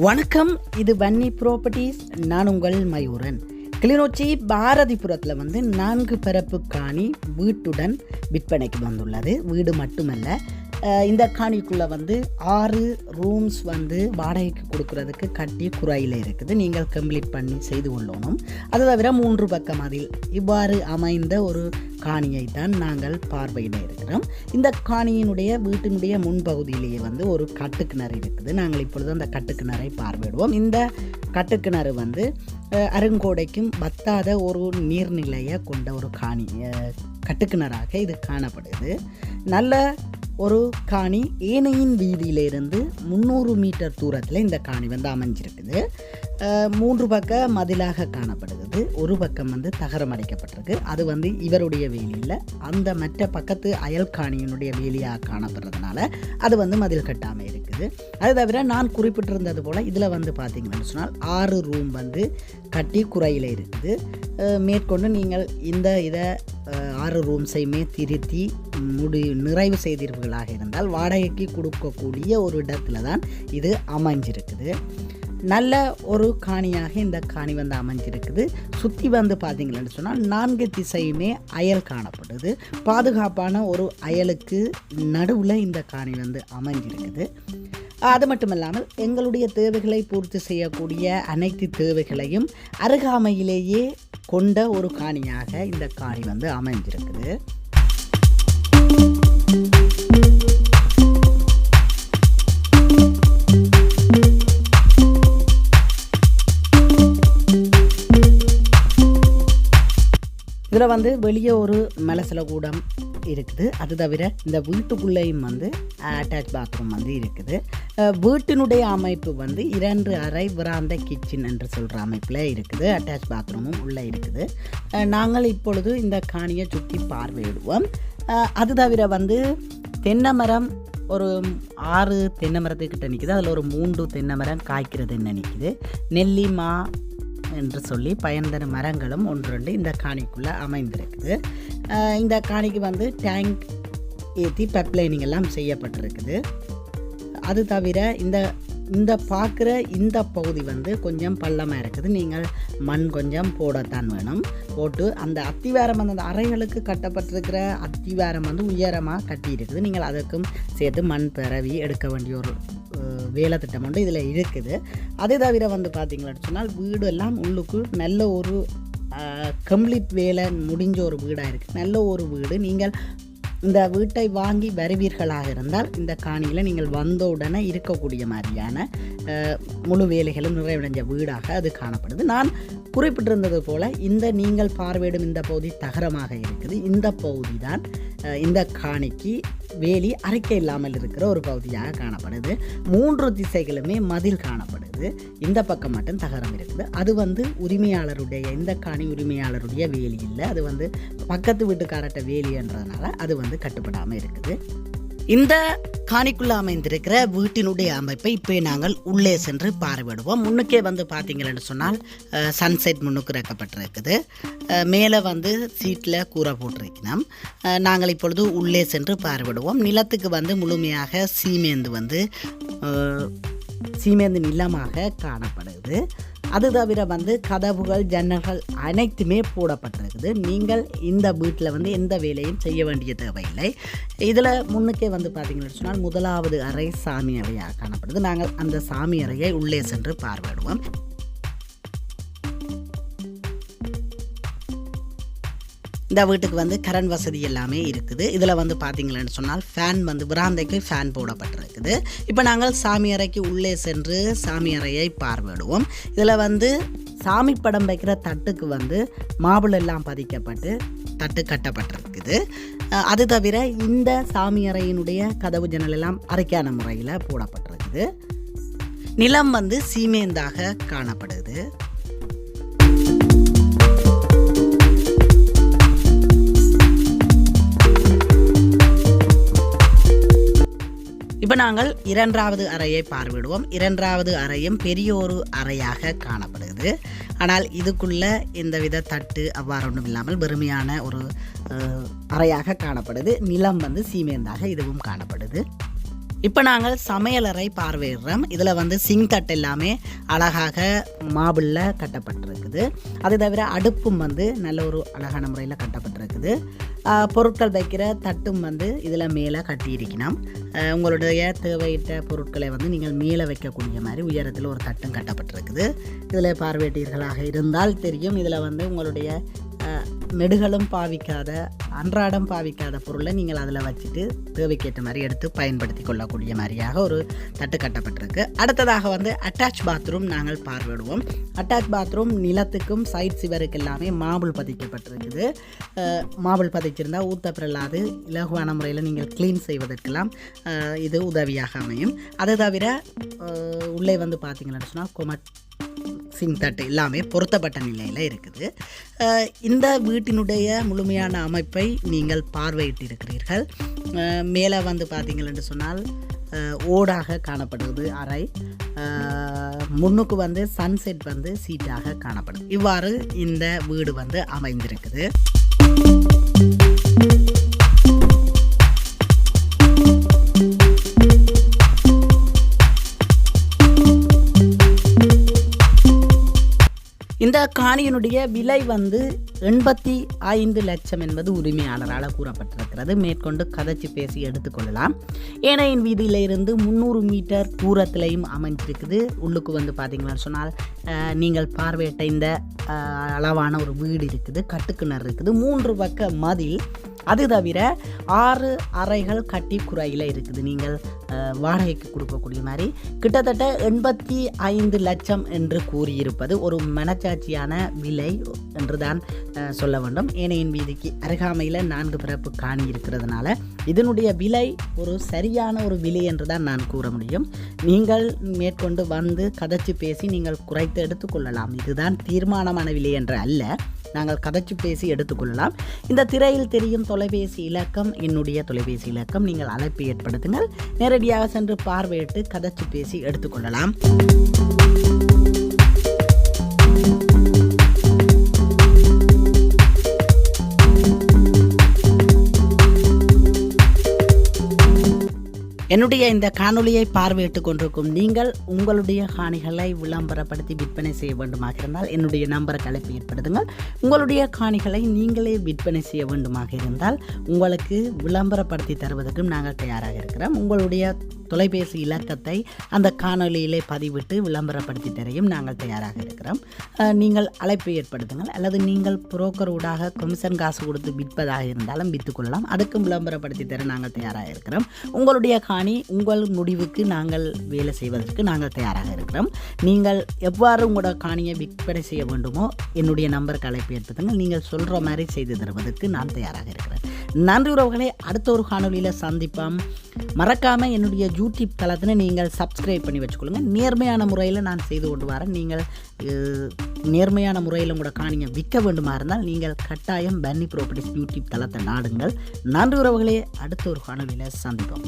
வணக்கம், இது வன்னி ப்ராப்பர்ட்டிஸ். நான் உங்கள் மயூரன். கிளிநொச்சி பாரதிபுரத்தில் 4 பரப்பு காணி வீட்டுடன் விற்பனைக்கு வந்துள்ளது. வீடு மட்டுமல்ல, இந்த காணிக்குள்ளே 6 ரூம்ஸ் வாடகைக்கு கொடுக்கறதுக்கு கட்டி குறையில் இருக்குது. நீங்கள் கம்ப்ளீட் பண்ணி செய்து கொள்ளணும். அது தவிர 3 பக்கம் அதில் இவ்வாறு அமைந்த ஒரு காணியை தான் நாங்கள் பார்வையிட இருக்கிறோம். இந்த காணியினுடைய வீட்டினுடைய முன்பகுதியிலேயே ஒரு கட்டுக்கிணறு இருக்குது. நாங்கள் இப்பொழுது அந்த கட்டுக்கிணறை பார்வையிடுவோம். இந்த கட்டுக்கிணறு அருங்கோடைக்கும் வத்தாத ஒரு நீர்நிலையை கொண்ட ஒரு காணி கட்டுக்கிணறாக இது காணப்படுது. நல்ல ஒரு காணி. ஏனையின் வீதியிலிருந்து 300 மீட்டர் தூரத்தில் இந்த காணி அமைஞ்சிருக்குது. 3 பக்கம் மதிலாக காணப்படுகிறது. ஒரு பக்கம் தகரம் அடைக்கப்பட்டிருக்கு. அது இவருடைய வேலியில் அந்த மற்ற பக்கத்து அயல் காணியினுடைய வேலியாக காணப்படுறதுனால அது மதில் கட்டாமல் இருக்குது. அது தவிர நான் குறிப்பிட்டிருந்தது போல் இதில் பார்த்தீங்கன்னு சொன்னால் 6 ரூம் கட்டி குறையில் இருக்குது. மேற்கொண்டு நீங்கள் இதை 6 ரூம்ஸையுமே திருத்தி நிறைவு செய்தீர்களாக இருந்தால் வாடகைக்கு கொடுக்கக்கூடிய ஒரு இடத்துல தான் இது அமைஞ்சிருக்குது. நல்ல ஒரு காணியாக இந்த காணி அமைஞ்சிருக்குது. சுற்றி பார்த்தீங்கன்னு சொன்னால் 4 திசையுமே அயல் காணப்படுது. பாதுகாப்பான ஒரு அயலுக்கு நடுவில் இந்த காணி அமைஞ்சிருக்குது. அது மட்டும் இல்லாமல் எங்களுடைய தேவைகளை பூர்த்தி செய்யக்கூடிய அனைத்து தேவைகளையும் அருகாமையிலேயே கொண்ட ஒரு காணியாக இந்த காணி அமைஞ்சிருக்குது. இதில் வெளியே ஒரு மலசல கூடம் இருக்குது. அது தவிர இந்த வீட்டுக்குள்ளேயும் அட்டாச் பாத்ரூம் இருக்குது. வீட்டினுடைய அமைப்பு 2 அறை விராந்த கிச்சன் என்று சொல்கிற அமைப்பில் இருக்குது. அட்டாச் பாத்ரூமும் உள்ளே இருக்குது. நாங்கள் இப்பொழுது இந்த காணியை சுற்றி பார்வையிடுவோம். அது தவிர தென்னை மரம் ஒரு 6 தென்னை மரத்துக்கிட்ட நிற்குது. அதில் ஒரு 3 தென்னை மரம் காய்க்கிறதுன்னு நினைக்குது. நெல்லி மா என்று சொல்லி பயன்தர மரங்களும் 1-2 இந்த காணிக்குள்ளே அமைந்திருக்குது. இந்த காணிக்கு டேங்க் ஏற்றி பைப்லைனிங் எல்லாம் செய்யப்பட்டிருக்குது. அது தவிர இந்த பார்க்குற இந்த பகுதி கொஞ்சம் பள்ளமாக இருக்குது. நீங்கள் மண் கொஞ்சம் போடத்தான் வேணும். போட்டு அந்த அத்திவாரம் அந்த அறைகளுக்கு கட்டப்பட்டிருக்கிற அத்திவாரம் உயரமாக கட்டி இருக்குது. நீங்கள் அதற்கும் சேர்த்து மண் பரவி எடுக்க வேண்டிய ஒரு வேலை திட்டம் இதில் இருக்குது. அதே தவிர பார்த்தீங்கன்னு சொன்னால் வீடு எல்லாம் உள்ளுக்கு நல்ல ஒரு கம்ப்ளீட் வேலை முடிஞ்ச ஒரு வீடாக இருக்குது. நல்ல ஒரு வீடு. நீங்கள் இந்த வீட்டை வாங்கி வருவீர்களாக இருந்தால் இந்த காணியில் நீங்கள் வந்த உடனே இருக்கக்கூடிய மாதிரியான முழு வேலைகளும் நிறைவடைஞ்ச வீடாக அது காணப்படுது. நான் குறிப்பிட்டிருந்தது போல் நீங்கள் பார்வையிடும் இந்த பகுதி தகரமாக இருக்குது. இந்த பகுதி தான் இந்த காணிக்கு வேலி அரைக்க இல்லாமல் இருக்கிற ஒரு பகுதியாக காணப்படுது. 3 திசைகளுமே மதில் காணப்படுது. இந்த பக்கம் மட்டும் தகரம் இருக்குது. அது உரிமையாளருடைய இந்த காணி உரிமையாளருடைய வேலி இல்லை. அது பக்கத்து வீட்டுக்காரட்ட வேலின்றதுனால அது கட்டுப்படாமல் இருக்குது. இந்த காணிக்குள்ளே அமைந்திருக்கிற வீட்டினுடைய அமைப்பை இப்போ நாங்கள் உள்ளே சென்று பார்வையிடுவோம். முன்னுக்கே பார்த்தீங்கன்னு சொன்னால் சன்செட் முன்னுக்கு இறக்கப்பட்டிருக்குது. மேலே சீட்டில் கூரை போட்டிருக்கணும். நாங்கள் இப்பொழுது உள்ளே சென்று பார்வையிடுவோம். நிலத்துக்கு முழுமையாக சீமேந்து நிலமாக காணப்படுது. அது தவிர கதவுகள் ஜன்னல்கள் அனைத்துமே போடப்பட்டிருக்குது. நீங்கள் இந்த வீட்டில் எந்த வேலையும் செய்ய வேண்டிய தேவையில்லை. இதில் முன்னுக்கே பார்த்தீங்கன்னு சொன்னால் 1வது அறை சாமி அறையாக காணப்படுது. நாங்கள் அந்த சாமி அறையை உள்ளே சென்று பார்வையிடுவோம். இந்த வீட்டுக்கு கரண்ட் வசதி எல்லாமே இருக்குது. இதில் பார்த்தீங்கன்னு சொன்னால் ஃபேன் விராந்தைக்கு ஃபேன் போடப்பட்டிருக்குது. இப்போ நாங்கள் சாமி அறைக்கு உள்ளே சென்று சாமி அறையை பார்வையிடுவோம். இதில் சாமி படம் வைக்கிற தட்டுக்கு மாபிள் எல்லாம் பதிக்கப்பட்டு தட்டு கட்டப்பட்டிருக்குது. அது தவிர இந்த சாமி அறையினுடைய கதவு ஜன்னல் எல்லாம் அரைக்கான முறையில் போடப்பட்டிருக்குது. நிலம் சீமேந்தாக காணப்படுது. இப்போ நாங்கள் 2வது அறையை பார்வையிடுவோம். 2வது அறையும் பெரிய ஒரு அறையாக காணப்படுது. ஆனால் இதுக்குள்ள எந்தவித தட்டு அவ்வாறு ஒன்றும் இல்லாமல் வெறுமையான ஒரு அறையாக காணப்படுது. நிலம் சீமேந்தாக இதுவும் காணப்படுது. இப்போ நாங்கள் சமையலறை பார்வையிடுறோம். இதில் வந்து சிங் தட்டு எல்லாமே அழகாக மாபிளில் கட்டப்பட்டிருக்குது. அது தவிர அடுப்பும் வந்து நல்ல ஒரு அழகான முறையில் கட்டப்பட்டிருக்குது. பொருட்கள் வைக்கிற தட்டும் வந்து இதில் மேலே கட்டியிருக்கணும். உங்களுடைய தேவையிட்ட பொருட்களை வந்து நீங்கள் மேலே வைக்கக்கூடிய மாதிரி உயரத்தில் ஒரு தட்டும் கட்டப்பட்டிருக்குது. இதில் பார்வையிட்டீர்களாக இருந்தால் தெரியும், இதில் வந்து உங்களுடைய நெடுகளும் பாவிக்காத அன்றாடம் பாவிக்காத பொருளை நீங்கள் அதில் வச்சுட்டு தேவைக்கேற்ற மாதிரி எடுத்து பயன்படுத்தி கொள்ளக்கூடிய மாதிரியாக ஒரு தட்டு கட்டப்பட்டிருக்கு. அடுத்ததாக வந்து அட்டாச் பாத்ரூம் நாங்கள் பார்வையிடுவோம். அட்டாச் பாத்ரூம் நிலத்துக்கும் சைட் சிவருக்கு எல்லாமே மாபிள் பதிக்கப்பட்டிருக்குது. மாபிள் பதிச்சிருந்தால் ஊத்தப்பிரலாது இலகுவான முறையில் நீங்கள் க்ளீன் செய்வதற்கெல்லாம் இது உதவியாக அமையும். அதை தவிர உள்ளே வந்து பார்த்தீங்கன்னு சொன்னால் கொமட் சிங் தட்டு எல்லாமே பொருத்தப்பட்ட நிலையில் இருக்குது. இந்த வீட்டினுடைய முழுமையான அமைப்பை நீங்கள் பார்வையிட்டிருக்கிறீர்கள். மேலே வந்து பார்த்தீங்கன்னு சொன்னால் ஓடாக காணப்படுவது அறை, முன்னுக்கு வந்து சன்செட் வந்து சீட்டாக காணப்படுது. இவ்வாறு இந்த வீடு வந்து அமைந்திருக்குது. இந்த காணியினுடைய விலை வந்து 85 லட்சம் என்பது உரிமையாளரால் கூறப்பட்டிருக்கிறது. மேற்கொண்டு கதைச்சு பேசி எடுத்துக்கொள்ளலாம். ஏனையின் வீதியிலிருந்து 300 மீட்டர் தூரத்திலையும் அமைஞ்சிருக்குது. உள்ளுக்கு வந்து பார்த்தீங்கன்னு சொன்னால் நீங்கள் பார்வையிட்ட இந்த அளவான ஒரு வீடு இருக்குது. கட்டுக்கிணறு இருக்குது. 3 பக்க மதில். அது தவிர 6 அறைகள் கட்டி குறையில் இருக்குது. நீங்கள் வாடகைக்கு கொடுக்கக்கூடிய மாதிரி கிட்டத்தட்ட 85 லட்சம் என்று கூறியிருப்பது ஒரு மனச்சாட்சியான விலை என்றுதான் சொல்ல வேண்டும். ஏனையின் வீதிக்கு அருகாமையில் 4 பிறப்பு காணி இருக்கிறதுனால இதனுடைய விலை ஒரு சரியான ஒரு விலை என்று தான் நான் கூற முடியும். நீங்கள் மேற்கொண்டு வந்து கதைச்சு பேசி நீங்கள் குறைத்து எடுத்துக்கொள்ளலாம். இதுதான் தீர்மானமான விலை என்று அல்ல. நாங்கள் கதைச்சு பேசி எடுத்துக்கொள்ளலாம். இந்த திரையில் தெரியும் தொலைபேசி இலக்கம் என்னுடைய தொலைபேசி இலக்கம். நீங்கள் அழைப்பு ஏற்படுத்துங்கள். நேரடியாக சென்று பார்வையிட்டு கதைச்சு பேசி எடுத்துக்கொள்ளலாம். என்னுடைய இந்த காணொலியை பார்வையிட்டு கொண்டிருக்கும் நீங்கள் உங்களுடைய காணிகளை விளம்பரப்படுத்தி விற்பனை செய்ய வேண்டுமாக இருந்தால் என்னுடைய நம்பருக்கு அழைப்பு ஏற்படுத்துங்கள். உங்களுடைய காணிகளை நீங்களே விற்பனை செய்ய வேண்டுமாக இருந்தால் உங்களுக்கு விளம்பரப்படுத்தி தருவதற்கும் நாங்கள் தயாராக இருக்கிறோம். உங்களுடைய தொலைபேசி இலக்கத்தை அந்த காணொலியிலே பதிவிட்டு விளம்பரப்படுத்தி தரையும் நாங்கள் தயாராக இருக்கிறோம். நீங்கள் அழைப்பு ஏற்படுத்துங்கள். அல்லது நீங்கள் புரோக்கர் ஊடாக கமிஷன் காசு கொடுத்து விற்பதாக இருந்தாலும் விற்றுக்கொள்ளலாம். அதுக்கும் விளம்பரப்படுத்தி தர நாங்கள் தயாராக இருக்கிறோம். உங்களுடைய காணி உங்கள் முடிவுக்கு நாங்கள் வேலை செய்வதற்கு நாங்கள் தயாராக இருக்கிறோம். நீங்கள் எவ்வாறு உங்களோட காணியை விற்பனை செய்ய வேண்டுமோ என்னுடைய நம்பருக்கு அழைப்பு ஏற்படுத்துங்கள். நீங்கள் சொல்கிற மாதிரி செய்து தருவதற்கு நான் தயாராக இருக்கிறேன். நன்றி உறவுகளை. அடுத்த ஒரு காணொலியில் சந்திப்போம். மறக்காமல் என்னுடைய யூடியூப் தளத்தில் நீங்கள் சப்ஸ்கிரைப் பண்ணி வச்சுக்கொள்ளுங்க. நேர்மையான முறையில் நான் செய்து கொண்டு வரேன். நீங்கள் நேர்மையான முறையில் உங்களோட காணியை விற்க வேண்டுமா இருந்தால் நீங்கள் கட்டாயம் பன்னி ப்ராப்பர்ட்டிஸ் யூடியூப் தளத்தை நாடுங்கள். நன்றி உறவுகளே. அடுத்த ஒரு காணொலியில் சந்திப்போம்.